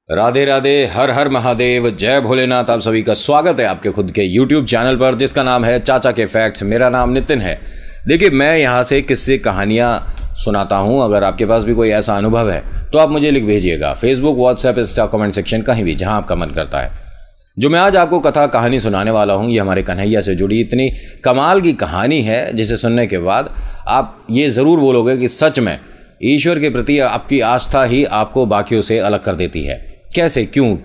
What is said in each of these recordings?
राधे राधे, हर हर महादेव, जय भोलेनाथ। आप सभी का स्वागत है आपके खुद के YouTube चैनल पर जिसका नाम है चाचा के फैक्ट्स। मेरा नाम नितिन है। देखिए, मैं यहाँ से किस्से कहानियाँ सुनाता हूँ। अगर आपके पास भी कोई ऐसा अनुभव है तो आप मुझे लिख भेजिएगा, Facebook, WhatsApp, Insta, comment section, कहीं भी जहाँ आपका मन करता है। जो मैं आज आपको कथा कहानी सुनाने वाला हूँ ये हमारे कन्हैया से जुड़ी इतनी कमाल की कहानी है जिसे सुनने के बाद आप ये ज़रूर बोलोगे कि सच में ईश्वर के प्रति आपकी आस्था ही आपको बाकियों से अलग कर देती है। कैसे, क्यों,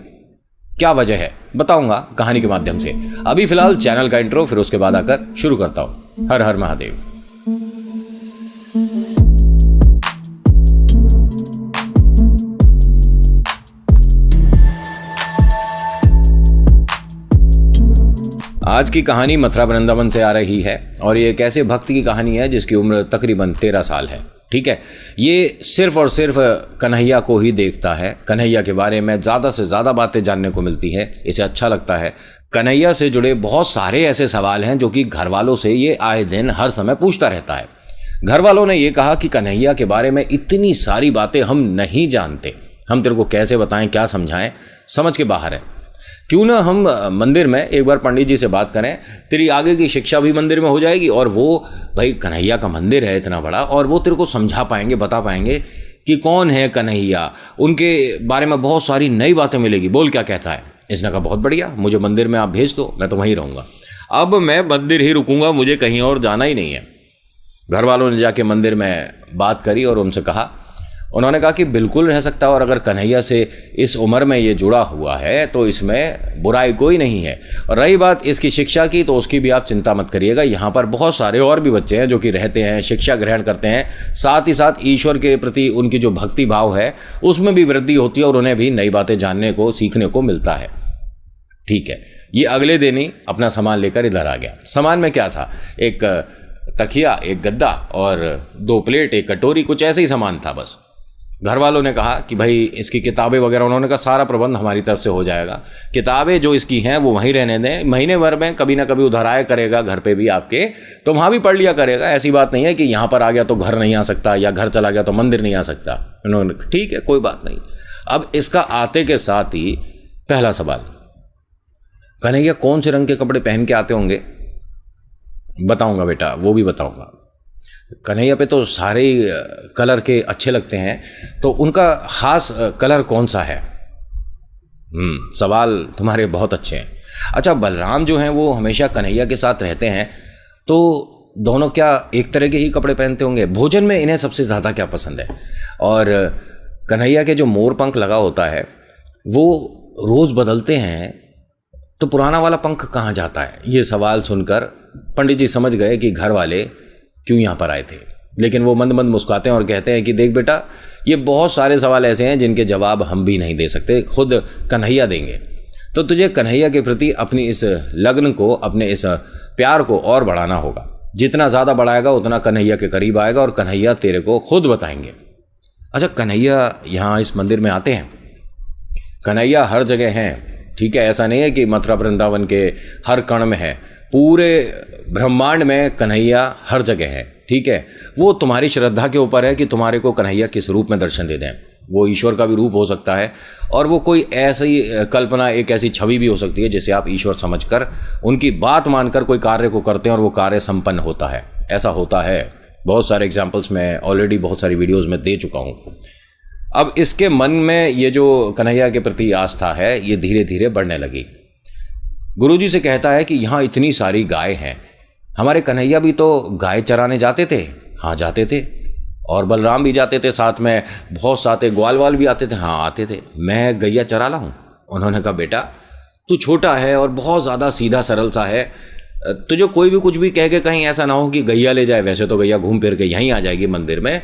क्या वजह है, बताऊंगा कहानी के माध्यम से। अभी फिलहाल चैनल का इंट्रो, फिर उसके बाद आकर शुरू करता हूं। हर हर महादेव। आज की कहानी मथुरा वृंदावन से आ रही है और ये एक ऐसे भक्त की कहानी है जिसकी उम्र तकरीबन 13 साल है। ठीक है, ये सिर्फ और सिर्फ कन्हैया को ही देखता है। कन्हैया के बारे में ज़्यादा से ज़्यादा बातें जानने को मिलती है, इसे अच्छा लगता है। कन्हैया से जुड़े बहुत सारे ऐसे सवाल हैं जो कि घर वालों से ये आए दिन हर समय पूछता रहता है। घर वालों ने ये कहा कि कन्हैया के बारे में इतनी सारी बातें हम नहीं जानते, हम तेरे को कैसे बताएं, क्या समझाएं, समझ के बाहर है। क्यों ना हम मंदिर में एक बार पंडित जी से बात करें, तेरी आगे की शिक्षा भी मंदिर में हो जाएगी और वो भाई कन्हैया का मंदिर है इतना बड़ा, और वो तेरे को समझा पाएंगे, बता पाएंगे कि कौन है कन्हैया, उनके बारे में बहुत सारी नई बातें मिलेगी। बोल क्या कहता है। इसने कहा बहुत बढ़िया, मुझे मंदिर में आप भेज दो, मैं तो वहीं रहूँगा। अब मैं मंदिर ही रुकूंगा, मुझे कहीं और जाना ही नहीं है। घर वालों ने जाके मंदिर में बात करी और उनसे कहा, उन्होंने कहा कि बिल्कुल रह सकता है, और अगर कन्हैया से इस उम्र में ये जुड़ा हुआ है तो इसमें बुराई कोई नहीं है। और रही बात इसकी शिक्षा की, तो उसकी भी आप चिंता मत करिएगा। यहाँ पर बहुत सारे और भी बच्चे हैं जो कि रहते हैं, शिक्षा ग्रहण करते हैं, साथ ही साथ ईश्वर के प्रति उनकी जो भक्ति भाव है उसमें भी वृद्धि होती है और उन्हें भी नई बातें जानने को, सीखने को मिलता है। ठीक है, ये अगले दिन ही अपना सामान लेकर इधर आ गया। सामान में क्या था? एक तकिया, एक गद्दा और 2 प्लेट, एक कटोरी, कुछ ऐसे ही सामान था बस। घर वालों ने कहा कि भाई इसकी किताबें वगैरह, उन्होंने कहा सारा प्रबंध हमारी तरफ से हो जाएगा, किताबें जो इसकी हैं वो वहीं रहने दें, महीने भर में कभी ना कभी उधर आया करेगा घर पे भी आपके, तो वहाँ भी पढ़ लिया करेगा। ऐसी बात नहीं है कि यहाँ पर आ गया तो घर नहीं आ सकता या घर चला गया तो मंदिर नहीं आ सकता। उन्होंने ठीक है, कोई बात नहीं। अब इसका आते के साथ ही पहला सवाल, कन्हैया कौन से रंग के कपड़े पहन के आते होंगे? बताऊँगा बेटा, वो भी बताऊँगा। कन्हैया पे तो सारे कलर के अच्छे लगते हैं, तो उनका खास कलर कौन सा है? सवाल तुम्हारे बहुत अच्छे हैं। अच्छा, बलराम जो हैं वो हमेशा कन्हैया के साथ रहते हैं, तो दोनों क्या एक तरह के ही कपड़े पहनते होंगे? भोजन में इन्हें सबसे ज़्यादा क्या पसंद है? और कन्हैया के जो मोर पंख लगा होता है वो रोज़ बदलते हैं, तो पुराना वाला पंख कहाँ जाता है? ये सवाल सुनकर पंडित जी समझ गए कि घर वाले क्यों यहाँ पर आए थे। लेकिन वो मंद मंद मुस्कुराते हैं और कहते हैं कि देख बेटा, ये बहुत सारे सवाल ऐसे हैं जिनके जवाब हम भी नहीं दे सकते, खुद कन्हैया देंगे। तो तुझे कन्हैया के प्रति अपनी इस लगन को, अपने इस प्यार को और बढ़ाना होगा। जितना ज़्यादा बढ़ाएगा उतना कन्हैया के करीब आएगा और कन्हैया तेरे को खुद बताएंगे। अच्छा, कन्हैया यहाँ इस मंदिर में आते हैं? कन्हैया हर जगह हैं। ठीक है, ऐसा नहीं है कि मथुरा वृंदावन के हर कण में है, पूरे ब्रह्मांड में कन्हैया हर जगह है। ठीक है, वो तुम्हारी श्रद्धा के ऊपर है कि तुम्हारे को कन्हैया किस रूप में दर्शन दे दें। वो ईश्वर का भी रूप हो सकता है और वो कोई ऐसी कल्पना, एक ऐसी छवि भी हो सकती है जिसे आप ईश्वर समझकर उनकी बात मानकर कोई कार्य को करते हैं और वो कार्य संपन्न होता है। ऐसा होता है, बहुत सारे एग्जाम्पल्स मैं ऑलरेडी बहुत सारी वीडियोज़ में दे चुका हूँ। अब इसके मन में ये जो कन्हैया के प्रति आस्था है ये धीरे धीरे बढ़ने लगी। गुरुजी से कहता है कि यहाँ इतनी सारी गाय हैं, हमारे कन्हैया भी तो गाय चराने जाते थे। हाँ जाते थे, और बलराम भी जाते थे साथ में, बहुत सारे ग्वाल वाल भी आते थे। हाँ आते थे, मैं गैया चरा ला हूँ। उन्होंने कहा बेटा तू छोटा है और बहुत ज़्यादा सीधा सरल सा है, तुझे कोई भी कुछ भी कह के कहीं ऐसा ना हो कि गैया ले जाए। वैसे तो गैया घूम फिर के यहीं आ जाएगी मंदिर में,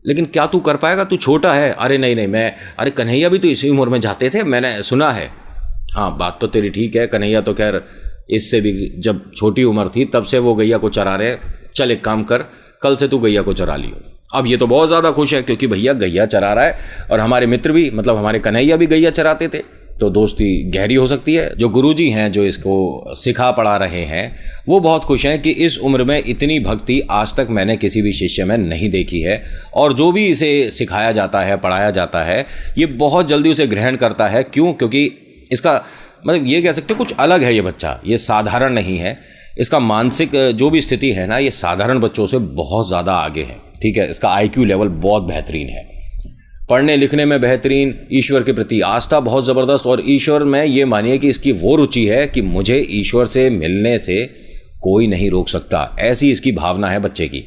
लेकिन क्या तू कर पाएगा? तू छोटा है। अरे नहीं, अरे कन्हैया भी तो इसी उम्र में जाते थे, मैंने सुना है। हाँ बात तो तेरी ठीक है, कन्हैया तो खैर इससे भी जब छोटी उम्र थी तब से वो गैया को चरा रहे। चल एक काम कर, कल से तू गैया को चरा लियो। अब ये तो बहुत ज़्यादा खुश है क्योंकि भैया गैया चरा रहा है, और हमारे मित्र भी, मतलब हमारे कन्हैया भी गैया चराते थे। तो दोस्ती गहरी हो सकती है। जो गुरुजी हैं जो इसको सिखा पढ़ा रहे हैं वो बहुत खुश हैं कि इस उम्र में इतनी भक्ति आज तक मैंने किसी भी शिष्य में नहीं देखी है, और जो भी इसे सिखाया जाता है, पढ़ाया जाता है, ये बहुत जल्दी उसे ग्रहण करता है। क्यों? क्योंकि इसका मतलब ये कह सकते कुछ अलग है ये बच्चा, ये साधारण नहीं है। इसका मानसिक जो भी स्थिति है ना, ये साधारण बच्चों से बहुत ज़्यादा आगे है। ठीक है, इसका IQ लेवल बहुत बेहतरीन है, पढ़ने लिखने में बेहतरीन, ईश्वर के प्रति आस्था बहुत ज़बरदस्त, और ईश्वर में ये मानिए कि इसकी वो रुचि है कि मुझे ईश्वर से मिलने से कोई नहीं रोक सकता, ऐसी इसकी भावना है बच्चे की।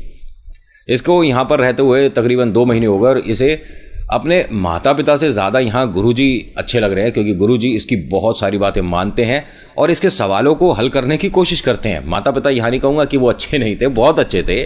इसको यहाँ पर रहते हुए तकरीबन 2 महीने हो गए और इसे अपने माता पिता से ज़्यादा यहाँ गुरुजी अच्छे लग रहे हैं, क्योंकि गुरुजी इसकी बहुत सारी बातें मानते हैं और इसके सवालों को हल करने की कोशिश करते हैं। माता पिता यहाँ नहीं कहूँगा कि वो अच्छे नहीं थे, बहुत अच्छे थे,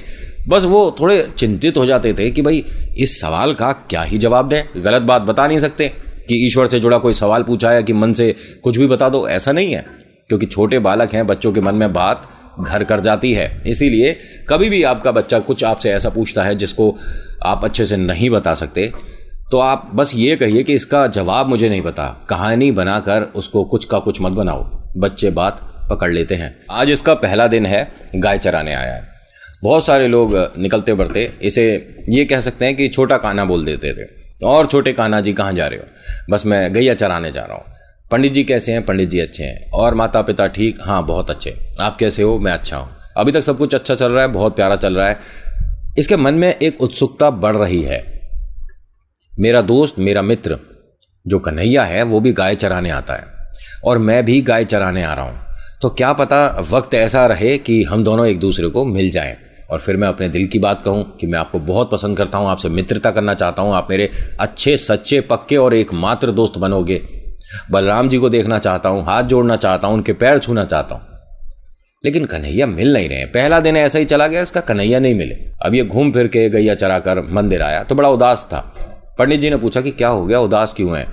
बस वो थोड़े चिंतित हो जाते थे कि भाई इस सवाल का क्या ही जवाब दें, गलत बात बता नहीं सकते कि ईश्वर से जुड़ा कोई सवाल पूछा है कि मन से कुछ भी बता दो, ऐसा नहीं है, क्योंकि छोटे बालक हैं, बच्चों के मन में बात घर कर जाती है। इसीलिए कभी भी आपका बच्चा कुछ आपसे ऐसा पूछता है जिसको आप अच्छे से नहीं बता सकते, तो आप बस ये कहिए कि इसका जवाब मुझे नहीं पता, कहानी बनाकर उसको कुछ का कुछ मत बनाओ। बच्चे बात पकड़ लेते हैं। आज इसका पहला दिन है, गाय चराने आया है। बहुत सारे लोग निकलते बढ़ते इसे ये कह सकते हैं कि छोटा कान्हा बोल देते थे, और छोटे कान्हा जी कहाँ जा रहे हो? बस मैं गैया चराने जा रहा हूँ। पंडित जी कैसे हैं? पंडित जी अच्छे हैं। और माता पिता ठीक? हाँ बहुत अच्छे। आप कैसे हो? मैं अच्छा हूँ। अभी तक सब कुछ अच्छा चल रहा है, बहुत प्यारा चल रहा है। इसके मन में एक उत्सुकता बढ़ रही है। मेरा दोस्त, मेरा मित्र जो कन्हैया है वो भी गाय चराने आता है और मैं भी गाय चराने आ रहा हूँ, तो क्या पता वक्त ऐसा रहे कि हम दोनों एक दूसरे को मिल जाएं और फिर मैं अपने दिल की बात कहूँ कि मैं आपको बहुत पसंद करता हूँ, आपसे मित्रता करना चाहता हूँ, आप मेरे अच्छे सच्चे पक्के और एकमात्र दोस्त बनोगे। बलराम जी को देखना चाहता हूँ, हाथ जोड़ना चाहता हूँ, उनके पैर छूना चाहता हूँ। लेकिन कन्हैया मिल नहीं रहे। पहला दिन ऐसा ही चला गया, इसका कन्हैया नहीं मिले। अब ये घूम फिर के गैया चराकर मंदिर आया तो बड़ा उदास था। पंडित जी ने पूछा कि क्या हो गया, उदास क्यों है?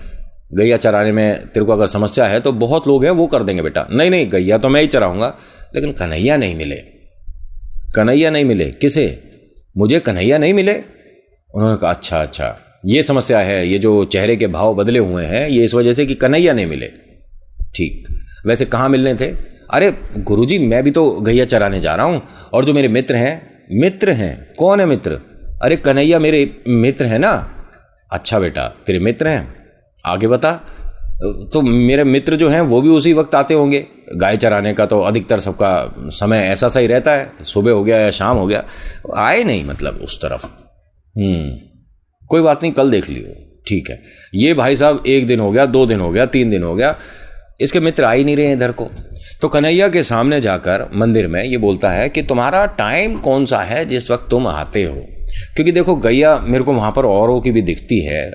गैया चराने में तेरे को अगर समस्या है तो बहुत लोग हैं वो कर देंगे बेटा। नहीं नहीं, गैया तो मैं ही चराऊंगा, लेकिन कन्हैया नहीं मिले। कन्हैया नहीं मिले? किसे? मुझे कन्हैया नहीं मिले। उन्होंने कहा अच्छा अच्छा, ये समस्या है, ये जो चेहरे के भाव बदले हुए हैं ये इस वजह से कि कन्हैया नहीं मिले। ठीक, वैसे कहाँ मिलने थे? अरे गुरुजी मैं भी तो गैया चराने जा रहा हूँ, और जो मेरे मित्र हैं। मित्र हैं? कौन है मित्र? अरे कन्हैया मेरे मित्र है ना। अच्छा बेटा, तेरे मित्र हैं, आगे बता। तो मेरे मित्र जो हैं वो भी उसी वक्त आते होंगे। गाय चराने का तो अधिकतर सबका समय ऐसा सा ही रहता है, सुबह हो गया या शाम हो गया, आए नहीं मतलब उस तरफ। कोई बात नहीं, कल देख लियो। ठीक है। ये भाई साहब 1 दिन हो गया, 2 दिन हो गया, 3 दिन हो गया, इसके मित्र आ ही नहीं रहे इधर को। तो कन्हैया के सामने जाकर मंदिर में ये बोलता है कि तुम्हारा टाइम कौन सा है जिस वक्त तुम आते हो? क्योंकि देखो गैया मेरे को वहाँ पर औरों की भी दिखती है,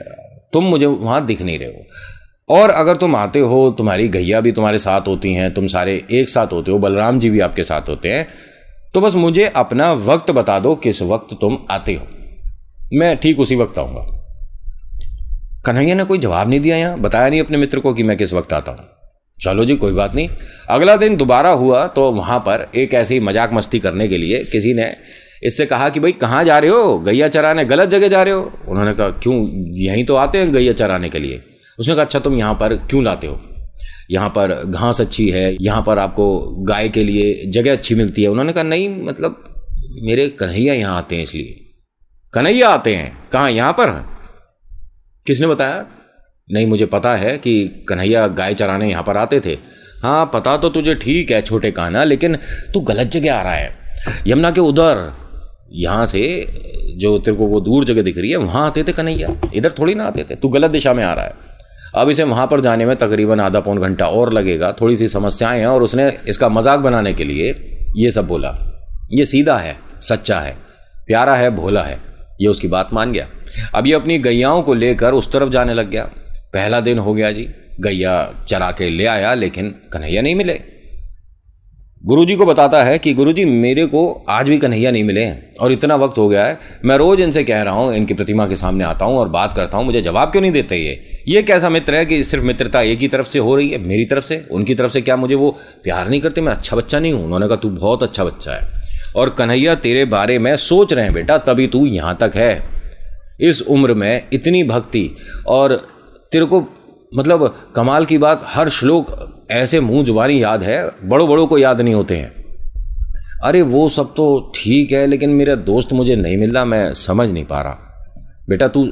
तुम मुझे वहाँ दिख नहीं रहे हो। और अगर तुम आते हो, तुम्हारी गैया भी तुम्हारे साथ होती हैं, तुम सारे एक साथ होते हो, बलराम जी भी आपके साथ होते हैं, तो बस मुझे अपना वक्त बता दो, किस वक्त तुम आते हो, मैं ठीक उसी वक्त आऊँगा। कन्हैया ने कोई जवाब नहीं दिया, यहाँ बताया नहीं अपने मित्र को कि मैं किस वक्त आता हूँ। चलो जी कोई बात नहीं। अगला दिन दोबारा हुआ तो वहाँ पर एक ऐसी मजाक मस्ती करने के लिए किसी ने इससे कहा कि भाई कहाँ जा रहे हो? गैया चराने? गलत जगह जा रहे हो। उन्होंने कहा क्यों, यहीं तो आते हैं गैया चराने के लिए। उसने कहा अच्छा तुम यहाँ पर क्यों लाते हो? यहाँ पर घास अच्छी है, यहाँ पर आपको गाय के लिए जगह अच्छी मिलती है। उन्होंने कहा नहीं, मतलब मेरे कन्हैया यहाँ आते हैं इसलिए। कन्हैया आते हैं? कहाँ, यहाँ पर? किसने बताया? नहीं, मुझे पता है कि कन्हैया गाय चराने यहाँ पर आते थे। हाँ पता तो तुझे ठीक है छोटे कान्हा, लेकिन तू गलत जगह आ रहा है। यमुना के उधर, यहाँ से जो तेरे को वो दूर जगह दिख रही है वहाँ आते थे कन्हैया, इधर थोड़ी ना आते थे। तू गलत दिशा में आ रहा है। अब इसे वहाँ पर जाने में तकरीबन आधा पौन घंटा और लगेगा, थोड़ी सी समस्याएं हैं। और उसने इसका मजाक बनाने के लिए ये सब बोला। ये सीधा है, सच्चा है, प्यारा है, भोला है। ये उसकी बात मान गया। अब ये अपनी गैयाओं को लेकर उस तरफ जाने लग गया। पहला दिन हो गया जी, गैया चरा के ले आया, लेकिन कन्हैया नहीं मिले। गुरुजी को बताता है कि गुरुजी मेरे को आज भी कन्हैया नहीं मिले हैं और इतना वक्त हो गया है, मैं रोज इनसे कह रहा हूँ, इनकी प्रतिमा के सामने आता हूँ और बात करता हूँ, मुझे जवाब क्यों नहीं देते? ये कैसा मित्र है कि सिर्फ मित्रता एक ही तरफ से हो रही है, मेरी तरफ से, उनकी तरफ से? क्या मुझे वो प्यार नहीं करते? मैं अच्छा बच्चा नहीं हूँ? उन्होंने कहा तू बहुत अच्छा बच्चा है और कन्हैया तेरे बारे में सोच रहे हैं बेटा, तभी तू यहाँ तक है। इस उम्र में इतनी भक्ति, और तेरे को मतलब कमाल की बात, हर श्लोक ऐसे मुंह जुबानी याद है, बड़ों बड़ों को याद नहीं होते हैं। अरे वो सब तो ठीक है, लेकिन मेरा दोस्त मुझे नहीं मिल रहा, मैं समझ नहीं पा रहा। बेटा तू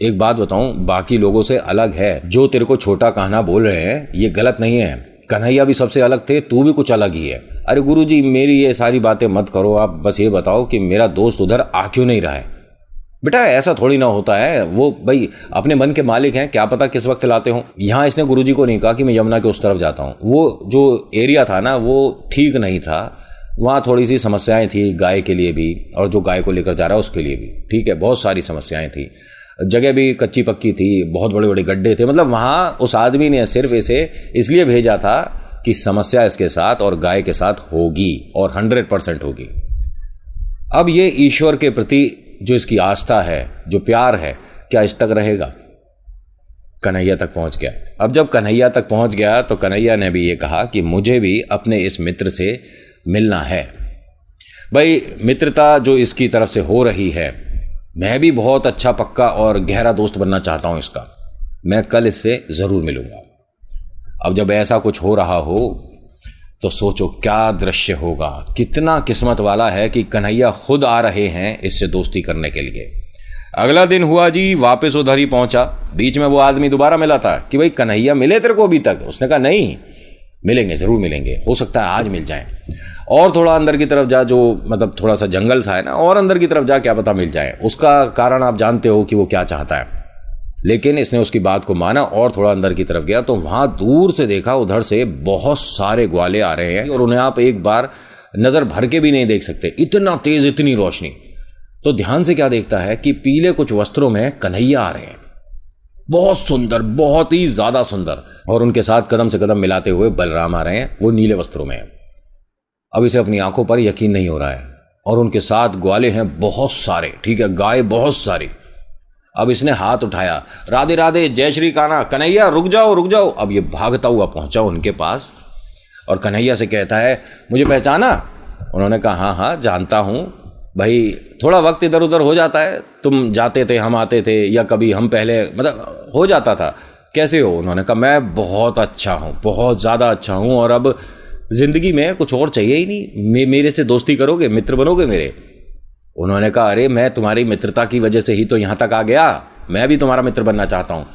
एक बात बताऊं, बाकी लोगों से अलग है। जो तेरे को छोटा कहना बोल रहे हैं ये गलत नहीं है। कन्हैया भी सबसे अलग थे, तू भी कुछ अलग ही है। अरे गुरुजी मेरी ये सारी बातें मत करो, आप बस ये बताओ कि मेरा दोस्त उधर आ क्यों नहीं रहा है। बेटा ऐसा थोड़ी ना होता है, वो भाई अपने मन के मालिक हैं, क्या पता किस वक्त लाते हों। यहाँ इसने गुरुजी को नहीं कहा कि मैं यमुना के उस तरफ जाता हूँ। वो जो एरिया था ना वो ठीक नहीं था, वहाँ थोड़ी सी समस्याएं थी गाय के लिए भी, और जो गाय को लेकर जा रहा है उसके लिए भी। ठीक है, बहुत सारी समस्याएं थी, जगह भी कच्ची पक्की थी, बहुत बड़े बड़े गड्ढे थे। मतलब वहाँ उस आदमी ने सिर्फ इसे इसलिए भेजा था कि समस्या इसके साथ और गाय के साथ होगी, और 100% होगी। अब ये ईश्वर के प्रति जो इसकी आस्था है, जो प्यार है, क्या इस तक रहेगा? कन्हैया तक पहुंच गया। अब जब कन्हैया तक पहुंच गया तो कन्हैया ने भी ये कहा कि मुझे भी अपने इस मित्र से मिलना है। भाई मित्रता जो इसकी तरफ से हो रही है, मैं भी बहुत अच्छा पक्का और गहरा दोस्त बनना चाहता हूं इसका। मैं कल इससे जरूर मिलूंगा। अब जब ऐसा कुछ हो रहा हो तो सोचो क्या दृश्य होगा। कितना किस्मत वाला है कि कन्हैया खुद आ रहे हैं इससे दोस्ती करने के लिए। अगला दिन हुआ जी, वापस उधर ही पहुंचा। बीच में वो आदमी दोबारा मिला था कि भाई कन्हैया मिले तेरे को अभी तक? उसने कहा नहीं, मिलेंगे, जरूर मिलेंगे, हो सकता है आज मिल जाए। और थोड़ा अंदर की तरफ जा, जो मतलब थोड़ा सा जंगल सा है ना, और अंदर की तरफ जा, क्या पता मिल जाए। उसका कारण आप जानते हो कि वो क्या चाहता है। लेकिन इसने उसकी बात को माना और थोड़ा अंदर की तरफ गया तो वहां दूर से देखा उधर से बहुत सारे ग्वाले आ रहे हैं, और उन्हें आप एक बार नजर भर के भी नहीं देख सकते, इतना तेज, इतनी रोशनी। तो ध्यान से क्या देखता है कि पीले कुछ वस्त्रों में कन्हैया आ रहे हैं, बहुत सुंदर, बहुत ही ज्यादा सुंदर, और उनके साथ कदम से कदम मिलाते हुए बलराम आ रहे हैं, वो नीले वस्त्रों में। अब इसे अपनी आंखों पर यकीन नहीं हो रहा है, और उनके साथ ग्वाले हैं बहुत सारे, ठीक है, गाय बहुत सारी। अब इसने हाथ उठाया, राधे राधे, जय श्री कान्हा, कन्हैया रुक जाओ रुक जाओ। अब ये भागता हुआ पहुंचा उनके पास और कन्हैया से कहता है, मुझे पहचाना? उन्होंने कहा हाँ हाँ जानता हूं भाई, थोड़ा वक्त इधर उधर हो जाता है, तुम जाते थे हम आते थे, या कभी हम पहले, मतलब हो जाता था। कैसे हो? उन्होंने कहा मैं बहुत अच्छा हूं, बहुत ज़्यादा अच्छा हूं, और अब जिंदगी में कुछ और चाहिए ही नहीं। मेरे से दोस्ती करोगे, मित्र बनोगे मेरे? उन्होंने कहा अरे मैं तुम्हारी मित्रता की वजह से ही तो यहाँ तक आ गया, मैं भी तुम्हारा मित्र बनना चाहता हूँ।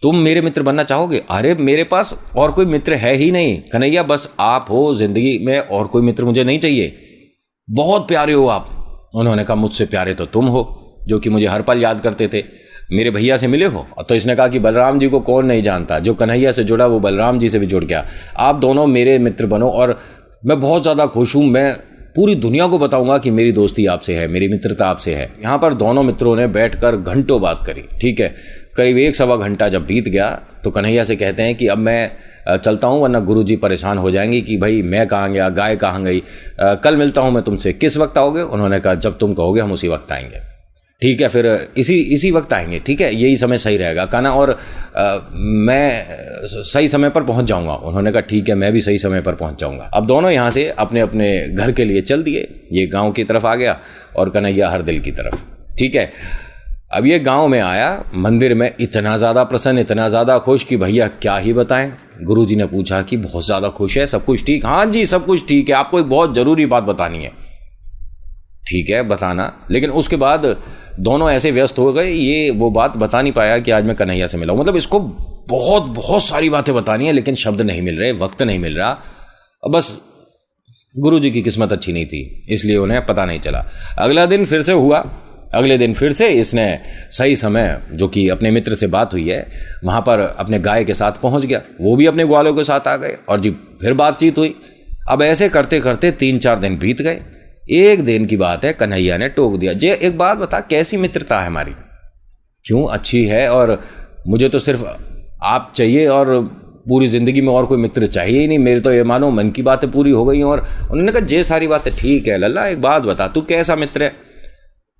तुम मेरे मित्र बनना चाहोगे? अरे मेरे पास और कोई मित्र है ही नहीं कन्हैया, बस आप हो जिंदगी में, और कोई मित्र मुझे नहीं चाहिए, बहुत प्यारे हो आप। उन्होंने कहा मुझसे प्यारे तो तुम हो, जो कि मुझे हर पल याद करते थे। मेरे भैया से मिले हो? तो इसने कहा कि बलराम जी को कौन नहीं जानता, जो कन्हैया से जुड़ा वो बलराम जी से भी जुड़ गया। आप दोनों मेरे मित्र बनो, और मैं बहुत ज़्यादा खुश हूँ, मैं पूरी दुनिया को बताऊंगा कि मेरी दोस्ती आपसे है, मेरी मित्रता आपसे है। यहाँ पर दोनों मित्रों ने बैठकर घंटों बात करी, ठीक है। करीब 1-1.25 घंटा जब बीत गया तो कन्हैया से कहते हैं कि अब मैं चलता हूँ, वरना गुरुजी परेशान हो जाएंगे कि भाई मैं कहाँ गया, गाय कहाँ गई, कल मिलता हूँ मैं तुमसे, किस वक्त आओगे? उन्होंने कहा जब तुम कहोगे हम उसी वक्त आएंगे। ठीक है, फिर इसी वक्त आएंगे, ठीक है, यही समय सही रहेगा कान्हा, और मैं सही समय पर पहुंच जाऊंगा। उन्होंने कहा ठीक है, मैं भी सही समय पर पहुंच जाऊंगा। अब दोनों यहाँ से अपने अपने घर के लिए चल दिए। ये गांव की तरफ आ गया और कन्हैया हरदिल की तरफ, ठीक है। अब ये गांव में आया, मंदिर में इतना ज़्यादा प्रसन्न, इतना ज़्यादा खुश कि भैया क्या ही बताएं। गुरुजी ने पूछा कि बहुत ज़्यादा खुश है, सब कुछ ठीक? हाँ जी सब कुछ ठीक है, आपको एक बहुत ज़रूरी बात बतानी है। ठीक है बताना। लेकिन उसके बाद दोनों ऐसे व्यस्त हो गए, ये वो बात बता नहीं पाया कि आज मैं कन्हैया से मिला हूं। मतलब इसको बहुत बहुत सारी बातें बतानी है, लेकिन शब्द नहीं मिल रहे, वक्त नहीं मिल रहा। बस गुरुजी की किस्मत अच्छी नहीं थी, इसलिए उन्हें पता नहीं चला। अगला दिन फिर से हुआ, अगले दिन फिर से इसने सही समय, जो कि अपने मित्र से बात हुई है, वहां पर अपने गाय के साथ पहुंच गया। वो भी अपने ग्वालों के साथ आ गए और जी फिर बातचीत हुई। अब ऐसे करते करते 3-4 दिन बीत गए। एक दिन की बात है, कन्हैया ने टोक दिया, जे एक बात बता, कैसी मित्रता है हमारी? क्यों अच्छी है, और मुझे तो सिर्फ आप चाहिए, और पूरी जिंदगी में और कोई मित्र चाहिए ही नहीं। मेरे तो ये मानो मन की बातें पूरी हो गई। और उन्होंने कहा जे सारी बातें ठीक है लल्ला, एक बात बता, तू कैसा मित्र है?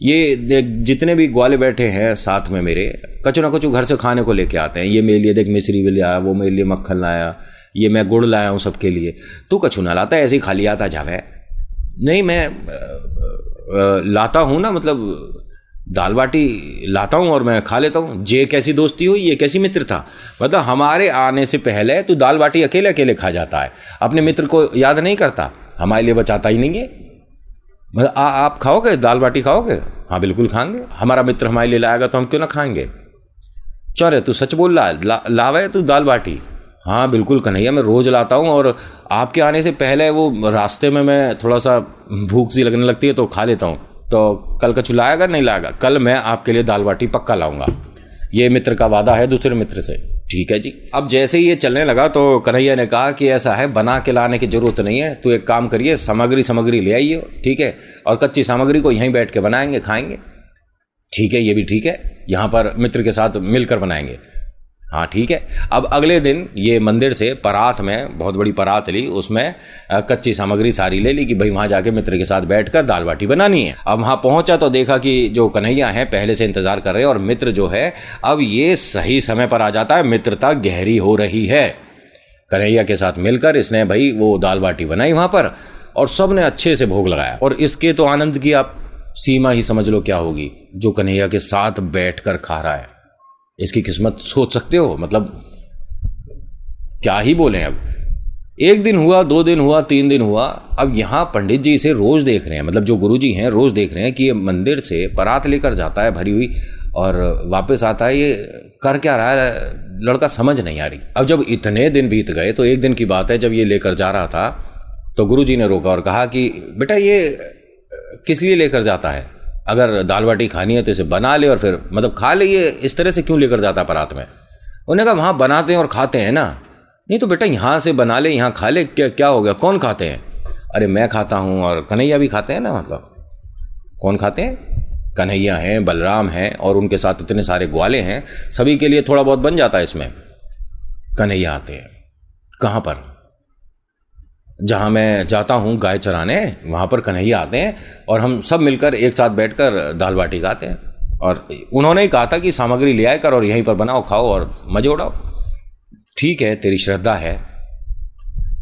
ये जितने भी ग्वाले बैठे हैं साथ में मेरे, कचू ना कचू घर से खाने को लेके आते हैं। ये मेरे लिए देख मिश्री भी लाया, वो मेरे लिए मक्खन लाया, ये मैं गुड़ लाया हूँ सबके लिए। तू कचू ना लाता, ऐसे ही खाली आता जावे? नहीं मैं लाता हूँ ना, मतलब दाल बाटी लाता हूँ और मैं खा लेता हूँ। ये कैसी दोस्ती हुई, ये कैसी मित्र था। मतलब हमारे आने से पहले तू दाल बाटी अकेले अकेले खा जाता है, अपने मित्र को याद नहीं करता, हमारे लिए बचाता ही नहीं है। मतलब आप खाओगे दाल बाटी, खाओगे? हाँ बिल्कुल खाएंगे, हमारा मित्र हमारे लिए लाएगा तो हम क्यों ना खाएंगे। चौरे तू सच बोल रहा है, लावे तू दाल बाटी? हाँ बिल्कुल कन्हैया, मैं रोज़ लाता हूँ और आपके आने से पहले वो रास्ते में मैं थोड़ा सा भूख सी लगने लगती है तो खा लेता हूँ। तो कल कछु लाएगा नहीं लाएगा? कल मैं आपके लिए दाल बाटी पक्का लाऊंगा, ये मित्र का वादा है दूसरे मित्र से। ठीक है जी। अब जैसे ही ये चलने लगा तो कन्हैया ने कहा कि ऐसा है, बना के लाने की जरूरत नहीं है, तो एक काम करिए, सामग्री ले आइए, ठीक है, और कच्ची सामग्री को यहीं बैठ के बनाएंगे, खाएंगे। ठीक है, ये भी ठीक है, यहाँ पर मित्र के साथ मिलकर बनाएंगे। हाँ ठीक है। अब अगले दिन ये मंदिर से परात में, बहुत बड़ी परात ली, उसमें कच्ची सामग्री सारी ले ली कि भाई वहाँ जाके मित्र के साथ बैठकर दाल बाटी बनानी है। अब वहाँ पहुँचा तो देखा कि जो कन्हैया है पहले से इंतजार कर रहे हैं और मित्र जो है अब ये सही समय पर आ जाता है, मित्रता गहरी हो रही है। कन्हैया के साथ मिलकर इसने भाई वो दाल बाटी बनाई वहाँ पर और सब ने अच्छे से भोग लगाया। और इसके तो आनंद की आप सीमा ही समझ लो क्या होगी, जो कन्हैया के साथ बैठकर खा रहा है। इसकी किस्मत सोच सकते हो, मतलब क्या ही बोलें। अब 1 दिन हुआ, 2 दिन हुआ, 3 दिन हुआ, अब यहाँ पंडित जी इसे रोज देख रहे हैं, मतलब जो गुरुजी हैं रोज देख रहे हैं कि ये मंदिर से परात लेकर जाता है भरी हुई और वापस आता है, ये कर क्या रहा है लड़का, समझ नहीं आ रही। अब जब इतने दिन बीत गए तो एक दिन की बात है, जब ये लेकर जा रहा था तो गुरुजी ने रोका और कहा कि बेटा ये किस लिए लेकर जाता है, अगर दाल बाटी खानी है तो इसे बना ले और फिर मतलब खा ले, ये इस तरह से क्यों लेकर जाता है परात में। उन्होंने कहा वहाँ बनाते हैं और खाते हैं ना। नहीं तो बेटा यहाँ से बना ले, यहाँ खा ले, क्या हो गया, कौन खाते हैं? अरे मैं खाता हूँ और कन्हैया भी खाते हैं ना। मतलब कौन खाते हैं? कन्हैया हैं, बलराम हैं और उनके साथ इतने सारे ग्वाले हैं, सभी के लिए थोड़ा बहुत बन जाता है इसमें। कन्हैया आते हैं कहाँ पर? जहाँ मैं जाता हूँ गाय चराने, वहाँ पर कन्हैया आते हैं और हम सब मिलकर एक साथ बैठकर दाल बाटी खाते हैं। और उन्होंने ही कहा था कि सामग्री ले आए कर और यहीं पर बनाओ, खाओ और मजे उड़ाओ। ठीक है, तेरी श्रद्धा है,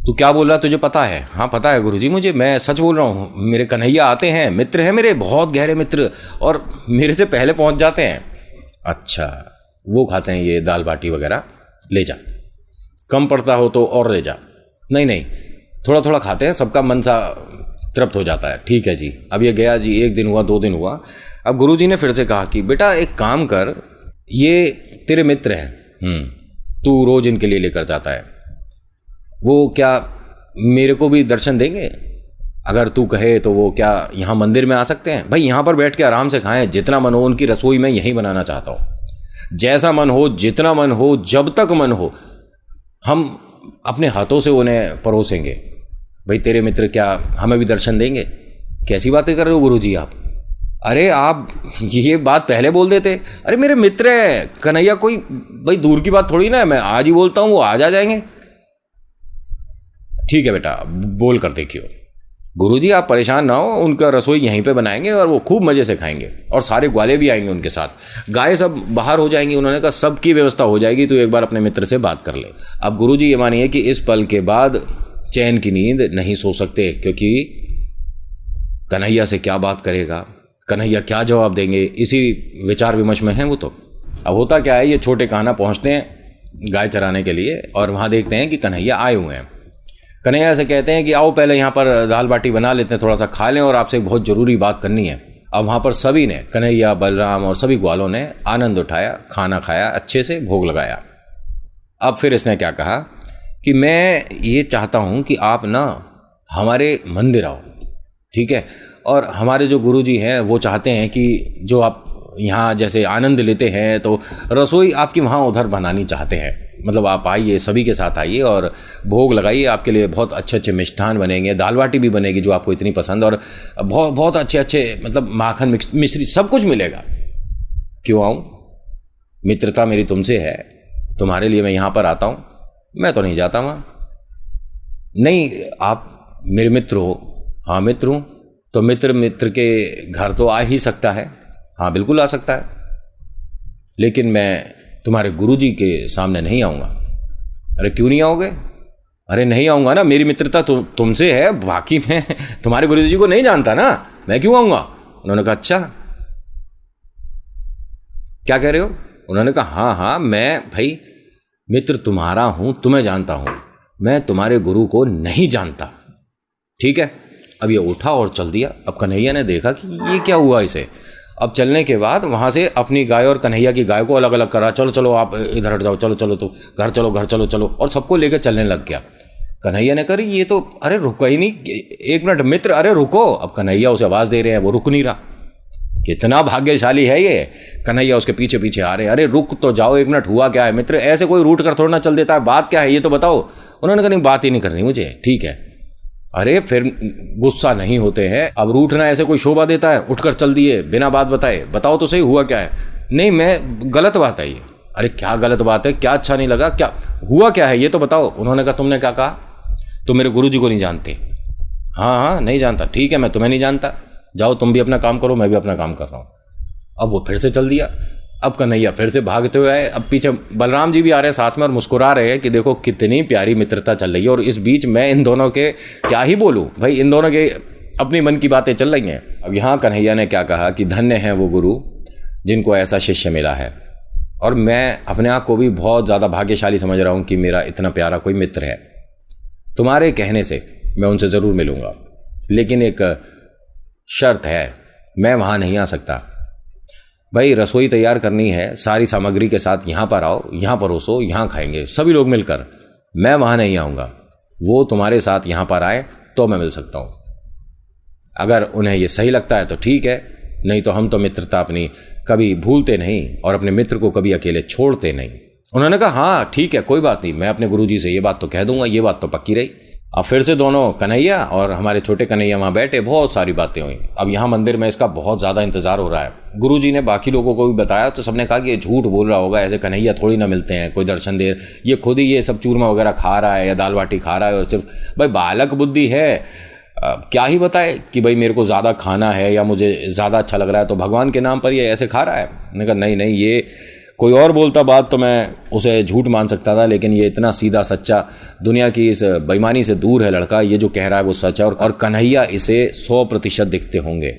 तू क्या बोल रहा है तुझे पता है? हाँ पता है गुरुजी मुझे, मैं सच बोल रहा हूँ। मेरे कन्हैया आते हैं, मित्र हैं मेरे, बहुत गहरे मित्र, और मेरे से पहले पहुँच जाते हैं। अच्छा, वो खाते हैं ये दाल बाटी वगैरह, ले जा, कम पड़ता हो तो और ले जा। नहीं, थोड़ा थोड़ा खाते हैं, सबका मन सा तृप्त हो जाता है। ठीक है जी। अब ये गया जी, 1 दिन हुआ, 2 दिन हुआ। अब गुरुजी ने फिर से कहा कि बेटा एक काम कर, ये तेरे मित्र हैं, तू रोज इनके लिए लेकर जाता है, वो क्या मेरे को भी दर्शन देंगे? अगर तू कहे तो वो क्या यहाँ मंदिर में आ सकते हैं? भाई यहाँ पर बैठ के आराम से खाएं, जितना मन हो। उनकी रसोई मैं यहीं बनाना चाहता हूँ, जैसा मन हो, जितना मन हो, जब तक मन हो, हम अपने हाथों से उन्हें परोसेंगे। भाई तेरे मित्र क्या हमें भी दर्शन देंगे? कैसी बातें कर रहे हो गुरुजी आप? अरे आप ये बात पहले बोल देते। अरे मेरे मित्र है कन्हैया, कोई भाई दूर की बात थोड़ी ना है, मैं आज ही बोलता हूँ वो आज आ जाएंगे। ठीक है बेटा, बोल कर देखियो। गुरुजी आप परेशान ना हो, उनका रसोई यहीं पे बनाएंगे और वो खूब मजे से खाएंगे और सारे ग्वाले भी आएंगे उनके साथ, गाय सब बाहर हो जाएंगी। उन्होंने कहा सबकी व्यवस्था हो जाएगी, तो एक बार अपने मित्र से बात कर ले। अब गुरुजी ये मानिए कि इस पल के बाद चैन की नींद नहीं सो सकते, क्योंकि कन्हैया से क्या बात करेगा, कन्हैया क्या जवाब देंगे, इसी विचार विमर्श में है वो। तो अब होता क्या है, ये छोटे कान्हा पहुंचते हैं गाय चराने के लिए और वहां देखते हैं कि कन्हैया आए हुए हैं। कन्हैया से कहते हैं कि आओ पहले यहाँ पर दाल बाटी बना लेते हैं, थोड़ा सा खा लें और आपसे एक बहुत ज़रूरी बात करनी है। अब वहाँ पर सभी ने, कन्हैया, बलराम और सभी ग्वालों ने आनंद उठाया, खाना खाया, अच्छे से भोग लगाया। अब फिर इसने क्या कहा कि मैं ये चाहता हूँ कि आप ना हमारे मंदिर आओ, ठीक है, और हमारे जो गुरुजी हैं वो चाहते हैं कि जो आप यहाँ जैसे आनंद लेते हैं तो रसोई आपकी वहाँ उधर बनानी चाहते हैं। मतलब आप आइए, सभी के साथ आइए और भोग लगाइए, आपके लिए बहुत अच्छे अच्छे मिष्ठान बनेंगे, दाल बाटी भी बनेगी जो आपको इतनी पसंद, और बहुत बहुत अच्छे अच्छे मतलब माखन मिश्री सब कुछ मिलेगा। क्यों आऊँ? मित्रता मेरी तुमसे है, तुम्हारे लिए मैं यहाँ पर आता हूँ, मैं तो नहीं जाता वहाँ। नहीं, आप मेरे मित्र हो। हाँ मित्र हूँ, तो मित्र के घर तो आ ही सकता है। हाँ बिल्कुल आ सकता है, लेकिन मैं तुम्हारे गुरुजी के सामने नहीं आऊँगा। अरे क्यों नहीं आओगे? अरे नहीं आऊँगा ना, मेरी मित्रता तो तुमसे है, बाकी मैं तुम्हारे गुरुजी को नहीं जानता ना, मैं क्यों आऊँगा? उन्होंने कहा अच्छा, क्या कह रहे हो? उन्होंने कहा हाँ हाँ, मैं भाई मित्र तुम्हारा हूं, तुम्हें जानता हूं, मैं तुम्हारे गुरु को नहीं जानता। ठीक है, अब ये उठा और चल दिया। अब कन्हैया ने देखा कि ये क्या हुआ इसे। अब चलने के बाद वहाँ से अपनी गाय और कन्हैया की गाय को अलग अलग करा, चलो चलो आप इधर हट जाओ, चलो चलो तो घर चलो, घर चलो चलो, और सबको लेकर चलने लग गया। कन्हैया ने कहा ये तो, अरे रुको ही नहीं, एक मिनट मित्र, अरे रुको। अब कन्हैया उसे आवाज़ दे रहे हैं, वो रुक नहीं रहा। कितना भाग्यशाली है ये। कन्हैया उसके पीछे पीछे आ रहे हैं, अरे रुक तो जाओ एक मिनट, हुआ क्या है मित्र? ऐसे कोई रूट कर थोड़ा ना चल देता है, बात क्या है ये तो बताओ। उन्होंने कहा नहीं, बात ही नहीं करनी मुझे। ठीक है, अरे फिर गुस्सा नहीं होते हैं, अब रूठना ऐसे कोई शोभा देता है? उठकर चल दिए बिना बात बताए, बताओ तो सही हुआ क्या है? नहीं मैं, गलत बात है ये। अरे क्या गलत बात है, क्या अच्छा नहीं लगा, क्या हुआ, क्या है ये तो बताओ। उन्होंने कहा तुमने क्या कहा? तुम मेरे गुरुजी को नहीं जानते? हाँ हाँ नहीं जानता। ठीक है, मैं तुम्हें नहीं जानता, जाओ तुम भी अपना काम करो, मैं भी अपना काम कर रहा हूँ। अब वो फिर से चल दिया। अब कन्हैया फिर से भागते हुए आए। अब पीछे बलराम जी भी आ रहे हैं साथ में और मुस्कुरा रहे हैं कि देखो कितनी प्यारी मित्रता चल रही है। और इस बीच मैं इन दोनों के क्या ही बोलूं भाई, इन दोनों के अपनी मन की बातें चल रही हैं। अब यहाँ कन्हैया ने क्या कहा कि धन्य है वो गुरु जिनको ऐसा शिष्य मिला है, और मैं अपने आप को भी बहुत ज़्यादा भाग्यशाली समझ रहा हूँ कि मेरा इतना प्यारा कोई मित्र है। तुम्हारे कहने से मैं उनसे ज़रूर मिलूँगा, लेकिन एक शर्त है, मैं वहाँ नहीं आ सकता। भाई रसोई तैयार करनी है, सारी सामग्री के साथ यहाँ पर आओ, यहाँ परोसो, यहाँ खाएंगे सभी लोग मिलकर। मैं वहाँ नहीं आऊँगा, वो तुम्हारे साथ यहाँ पर आए तो मैं मिल सकता हूँ। अगर उन्हें ये सही लगता है तो ठीक है, नहीं तो हम तो मित्रता अपनी कभी भूलते नहीं और अपने मित्र को कभी अकेले छोड़ते नहीं। उन्होंने कहा हाँ ठीक है, कोई बात नहीं, मैं अपने गुरुजी से ये बात तो कह दूंगा, ये बात तो पक्की रही। अब फिर से दोनों कन्हैया और हमारे छोटे कन्हैया वहाँ बैठे, बहुत सारी बातें हुई। अब यहाँ मंदिर में इसका बहुत ज़्यादा इंतजार हो रहा है। गुरुजी ने बाकी लोगों को भी बताया तो सबने कहा कि ये झूठ बोल रहा होगा, ऐसे कन्हैया थोड़ी ना मिलते हैं, कोई दर्शन दे, ये खुद ही ये सब चूरमा वगैरह खा रहा है या दाल बाटी खा रहा है, और सिर्फ भाई बालक बुद्धि है, क्या ही बताए कि भाई मेरे को ज़्यादा खाना है या मुझे ज़्यादा अच्छा लग रहा है तो भगवान के नाम पर ये ऐसे खा रहा है। मैंने कहा नहीं नहीं, ये कोई और बोलता बात तो मैं उसे झूठ मान सकता था, लेकिन ये इतना सीधा सच्चा, दुनिया की इस बेईमानी से दूर है लड़का, ये जो कह रहा है वो सच है। और कन्हैया इसे 100% दिखते होंगे।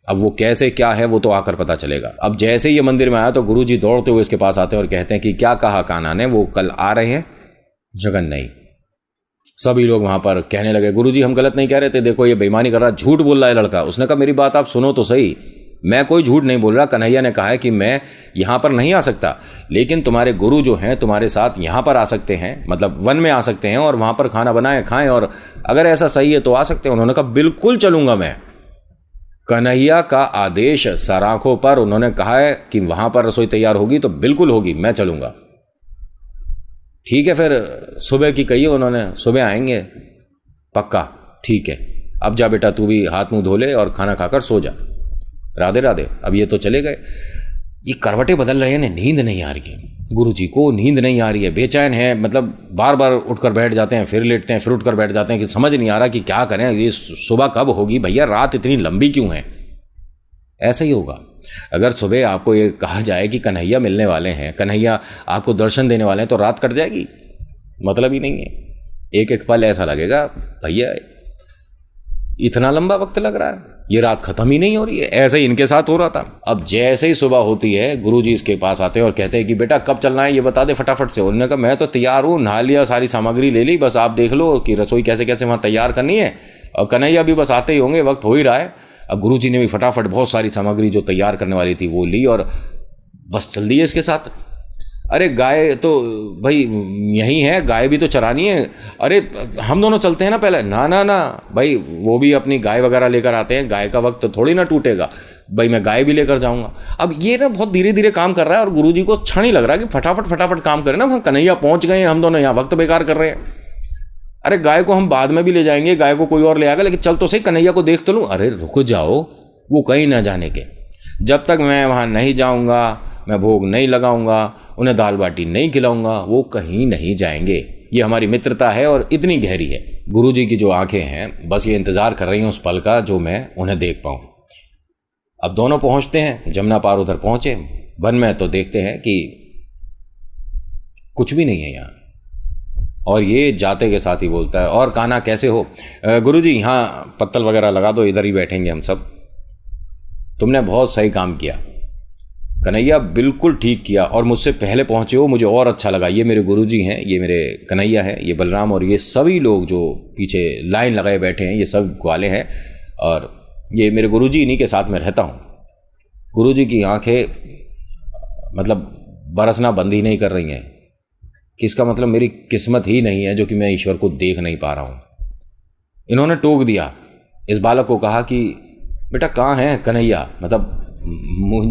अब वो कैसे क्या है वो तो आकर पता चलेगा। अब जैसे ये मंदिर में आया तो गुरुजी दौड़ते हुए इसके पास आते हैं और कहते हैं कि क्या कहा कान्हा ने, वो कल आ रहे हैं? जगन नहीं। सभी लोग वहां पर कहने लगे गुरुजी हम गलत नहीं कह रहे थे, देखो ये बेईमानी कर रहा है, झूठ बोल रहा है लड़का। उसने कहा मेरी बात आप सुनो तो सही, मैं कोई झूठ नहीं बोल रहा। कन्हैया ने कहा है कि मैं यहाँ पर नहीं आ सकता, लेकिन तुम्हारे गुरु जो हैं तुम्हारे साथ यहाँ पर आ सकते हैं, मतलब वन में आ सकते हैं और वहाँ पर खाना बनाए खाएं, और अगर ऐसा सही है तो आ सकते हैं। उन्होंने कहा बिल्कुल चलूंगा मैं। कन्हैया का आदेश सराखों पर, उन्होंने कहा है कि वहाँ पर रसोई तैयार होगी तो बिल्कुल होगी, मैं चलूंगा। ठीक है, फिर सुबह की कही उन्होंने, सुबह आएंगे पक्का। ठीक है, अब जा बेटा तू भी हाथ मुंह धो ले और खाना खाकर सो जा, राधे राधे। अब ये तो चले गए। ये करवटें बदल रहे हैं, नींद नहीं आ रही है गुरुजी को, नींद नहीं आ रही है, बेचैन है, मतलब बार बार उठकर बैठ जाते हैं, फिर लेटते हैं, फिर उठकर बैठ जाते हैं कि समझ नहीं आ रहा कि क्या करें, ये सुबह कब होगी भैया, रात इतनी लंबी क्यों है। ऐसा ही होगा अगर सुबह आपको ये कहा जाए कि कन्हैया मिलने वाले हैं, कन्हैया आपको दर्शन देने वाले हैं, तो रात कट जाएगी, मतलब ही नहीं है। एक एक पल ऐसा लगेगा भैया इतना लंबा वक्त लग रहा है, ये रात खत्म ही नहीं हो रही है। ऐसे ही इनके साथ हो रहा था। अब जैसे ही सुबह होती है गुरुजी इसके पास आते हैं और कहते हैं कि बेटा कब चलना है ये बता दे फटाफट से। उन्होंने कहा मैं तो तैयार हूँ, नहा लिया, सारी सामग्री ले ली, बस आप देख लो कि रसोई कैसे कैसे वहाँ तैयार करनी है, और कन्हैया भी बस आते ही होंगे, वक्त हो ही रहा है। अब गुरुजी ने भी फटाफट बहुत सारी सामग्री जो तैयार करने वाली थी वो ली और बस चल दी है इसके साथ। अरे गाय तो भाई यहीं है, गाय भी तो चरानी है, अरे हम दोनों चलते हैं ना पहले। ना ना ना भाई, वो भी अपनी गाय वगैरह लेकर आते हैं, गाय का वक्त थोड़ी ना टूटेगा भाई, मैं गाय भी लेकर जाऊंगा। अब ये ना बहुत धीरे धीरे काम कर रहा है और गुरुजी को अच्छा नहीं लग रहा कि फटाफट फटाफट काम करें ना, हम कन्हैया पहुंच गए हैं, हम दोनों यहाँ वक्त बेकार कर रहे हैं। अरे गाय को हम बाद में भी ले जाएंगे, गाय को कोई और ले आएगा, लेकिन चल तो सही, कन्हैया को देख तो लूँ। अरे रुक जाओ, वो कहीं ना जाने के, जब तक मैं वहाँ नहीं जाऊँगा, मैं भोग नहीं लगाऊंगा, उन्हें दाल बाटी नहीं खिलाऊंगा, वो कहीं नहीं जाएंगे। ये हमारी मित्रता है और इतनी गहरी है। गुरुजी की जो आंखें हैं बस ये इंतजार कर रही हैं उस पल का जो मैं उन्हें देख पाऊं। अब दोनों पहुंचते हैं, जमुना पार उधर पहुंचे वन में तो देखते हैं कि कुछ भी नहीं है यहाँ, और ये जाते के साथ ही बोलता है और कान्हा कैसे हो? गुरुजी यहाँ पत्तल वगैरह लगा दो, इधर ही बैठेंगे हम सब, तुमने बहुत सही काम किया। कन्हैया बिल्कुल ठीक किया, और मुझसे पहले पहुँचे हो, मुझे और अच्छा लगा। ये मेरे गुरुजी हैं, ये मेरे कन्हैया हैं, ये बलराम, और ये सभी लोग जो पीछे लाइन लगाए बैठे हैं ये सब ग्वाले हैं, और ये मेरे गुरुजी, इन्हीं के साथ में रहता हूँ। गुरुजी की आंखें मतलब बरसना बंद ही नहीं कर रही हैं, कि इसका मतलब मेरी किस्मत ही नहीं है जो कि मैं ईश्वर को देख नहीं पा रहा हूँ। इन्होंने टोक दिया, इस बालक को कहा कि बेटा कहाँ है कन्हैया, मतलब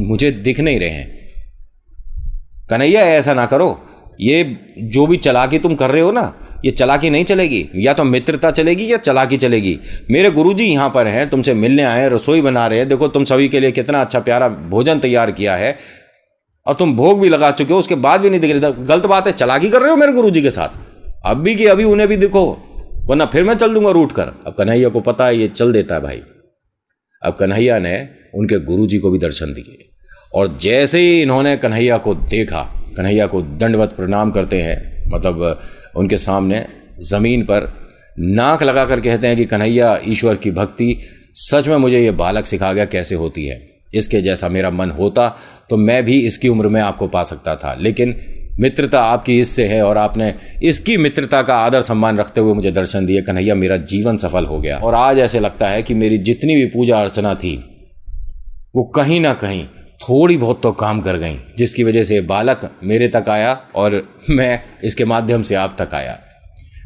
मुझे दिख नहीं रहे हैं। कन्हैया ऐसा ना करो, ये जो भी चालाकी तुम कर रहे हो ना, ये चालाकी नहीं चलेगी, या तो मित्रता चलेगी या चालाकी चलेगी। मेरे गुरुजी यहाँ पर हैं, तुमसे मिलने आए हैं, रसोई बना रहे हैं, देखो तुम सभी के लिए कितना अच्छा प्यारा भोजन तैयार किया है, और तुम भोग भी लगा चुके हो, उसके बाद भी नहीं दिख रहे। गलत बात है, चालाकी कर रहे हो मेरे गुरुजी के साथ। अभी की अभी उन्हें भी दिखो, वरना फिर मैं चल दूंगा रूठ कर। अब कन्हैया को पता है ये चल देता है भाई। अब कन्हैया ने उनके गुरुजी को भी दर्शन दिए, और जैसे ही इन्होंने कन्हैया को देखा, कन्हैया को दंडवत प्रणाम करते हैं, मतलब उनके सामने ज़मीन पर नाक लगा कर कहते हैं कि कन्हैया, ईश्वर की भक्ति सच में मुझे ये बालक सिखा गया कैसे होती है। इसके जैसा मेरा मन होता तो मैं भी इसकी उम्र में आपको पा सकता था, लेकिन मित्रता आपकी इससे है, और आपने इसकी मित्रता का आदर सम्मान रखते हुए मुझे दर्शन दिए। कन्हैया, मेरा जीवन सफल हो गया, और आज ऐसे लगता है कि मेरी जितनी भी पूजा अर्चना थी वो कहीं ना कहीं थोड़ी बहुत तो काम कर गई, जिसकी वजह से बालक मेरे तक आया और मैं इसके माध्यम से आप तक आया।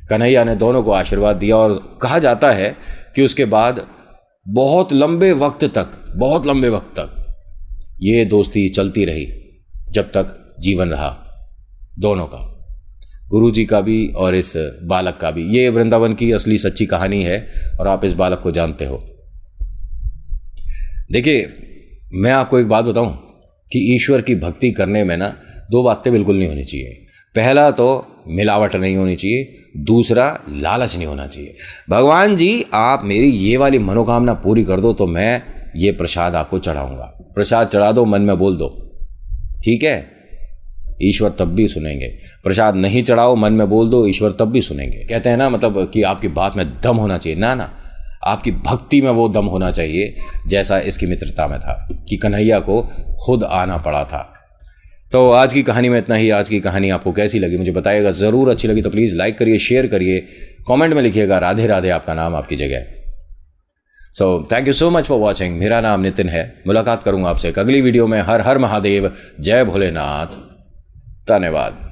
कन्हैया ने दोनों को आशीर्वाद दिया, और कहा जाता है कि उसके बाद बहुत लंबे वक्त तक ये दोस्ती चलती रही, जब तक जीवन रहा दोनों का, गुरुजी का भी और इस बालक का भी। ये वृंदावन की असली सच्ची कहानी है, और आप इस बालक को जानते हो। देखिए, मैं आपको एक बात बताऊं कि ईश्वर की भक्ति करने में ना दो बातें बिल्कुल नहीं होनी चाहिए। पहला तो मिलावट नहीं होनी चाहिए, दूसरा लालच नहीं होना चाहिए। भगवान जी, आप मेरी ये वाली मनोकामना पूरी कर दो तो मैं ये प्रसाद आपको चढ़ाऊंगा। प्रसाद चढ़ा दो, मन में बोल दो, ठीक है, ईश्वर तब भी सुनेंगे। प्रसाद नहीं चढ़ाओ, मन में बोल दो, ईश्वर तब भी सुनेंगे। कहते हैं ना, मतलब कि आपकी बात में दम होना चाहिए। ना, आपकी भक्ति में वो दम होना चाहिए जैसा इसकी मित्रता में था, कि कन्हैया को खुद आना पड़ा था। तो आज की कहानी में इतना ही। आज की कहानी आपको कैसी लगी मुझे बताइएगा ज़रूर। अच्छी लगी तो प्लीज़ लाइक करिए, शेयर करिए, कमेंट में लिखिएगा राधे राधे, आपका नाम आपकी जगह। So thank you so much for watching. मेरा नाम नितिन है। मुलाकात करूंगा आपसे एक अगली वीडियो में। हर हर महादेव, जय भोलेनाथ, धन्यवाद।